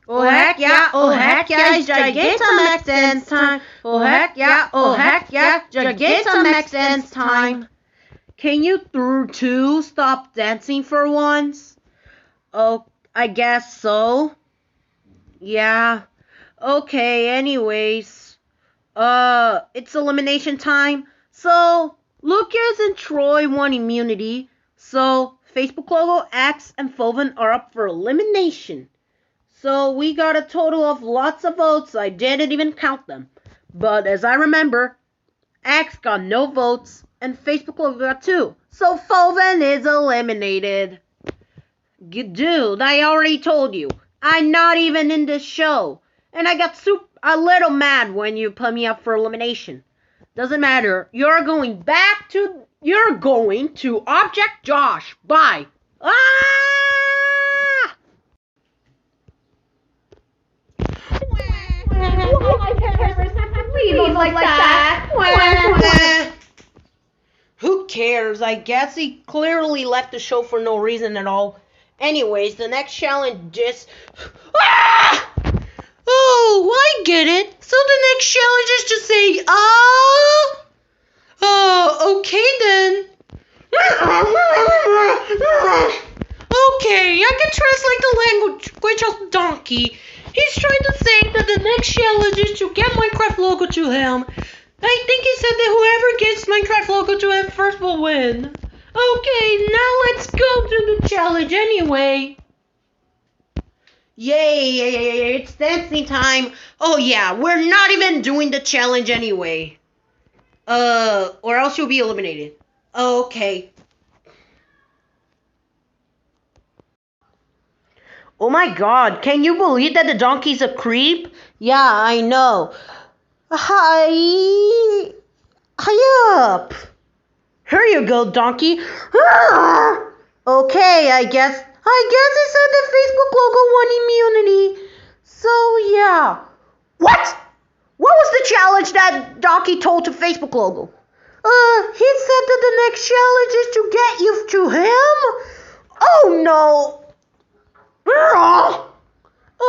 oh heck yeah, it's Gigantamax dance time. Oh heck yeah, Gigantamax dance time. Can you two stop dancing for once? Oh, I guess so. Yeah. Okay, anyways. It's elimination time. So, Lucas and Troy won immunity. So, Facebook logo, Axe, and Foven are up for elimination. So, we got a total of lots of votes. I didn't even count them. But as I remember, Axe got no votes, and Facebook logo got 2. So, Foven is eliminated. Dude, I already told you. I'm not even in this show. And I got a little mad when you put me up for elimination. Doesn't matter. You're going to Object Josh. Bye. Ah! Leave like that. Who cares? I guess he clearly left the show for no reason at all. Anyways, the next challenge is... Ah! Oh, I get it. So the next challenge is to say, okay then. Okay, I can translate the language of Donkey. He's trying to say that the next challenge is to get Minecraft logo to him. I think he said that whoever gets Minecraft logo to him first will win. Okay, now let's go to the challenge anyway. Yay, it's dancing time. Oh yeah, we're not even doing the challenge anyway. Or else you'll be eliminated. Okay. Oh my god, can you believe that the donkey's a creep? Yeah, I know. Hi up. Here you go, donkey. Okay, I guess it said the Facebook logo won immunity. So yeah. What? What was the challenge that Donkey told to Facebook logo? He said that the next challenge is to get you to him? Oh no.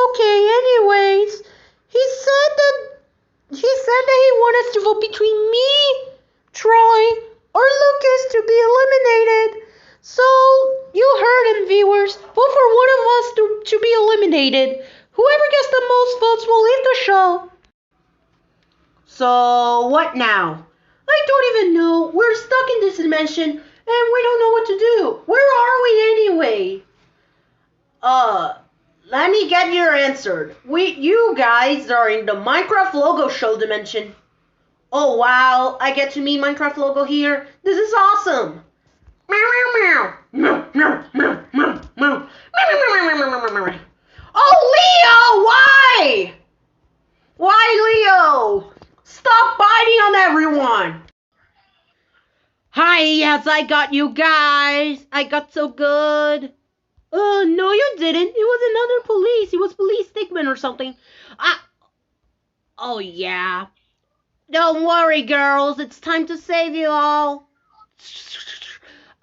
Okay, anyways, he said that he wanted to vote between me, Troy, or Lucas to be eliminated. So, you heard him, viewers. Vote for one of us to be eliminated. Whoever gets the most votes will leave the show. So, what now? I don't even know. We're stuck in this dimension, and we don't know what to do. Where are we anyway? Let me get your answer. You guys are in the Minecraft logo show dimension. Oh wow, I get to meet Minecraft logo here. This is awesome. Meow meow meow. Meow meow meow meow. Oh Leo, why? Why Leo? Stop biting on everyone. Hi, yes, I got you guys. I got so good. No, you didn't. It was another police. It was police stickman or something. Oh, yeah. Don't worry, girls. It's time to save you all.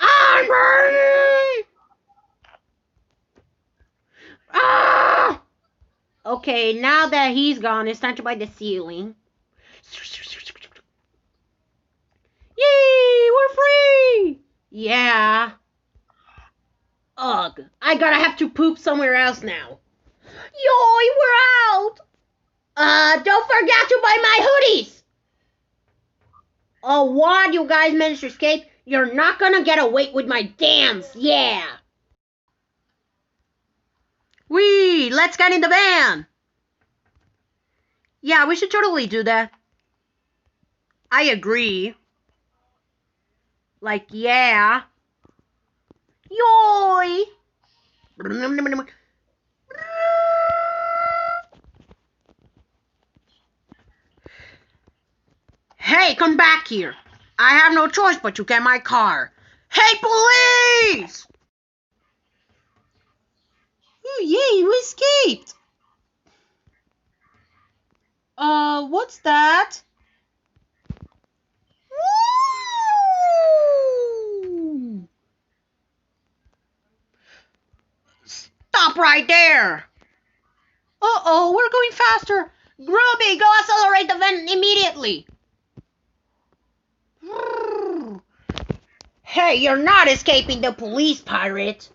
I'm ready! Ah! Okay, now that he's gone, it's time to buy the ceiling. Yay! We're free! Yeah. Ugh, I gotta have to poop somewhere else now. Yoy, we're out! Don't forget to buy my hoodies! Oh, what? You guys managed to escape? You're not gonna get away with my dance, yeah! Wee, let's get in the van! Yeah, we should totally do that. I agree. Like, yeah. Yoy! Hey, come back here. I have no choice but to get my car. Hey, police! Oh, yay, you escaped. What's that? Woo! Stop right there. Uh-oh, we're going faster. Grubby, go accelerate the vent immediately. Hey, you're not escaping the police, pirate.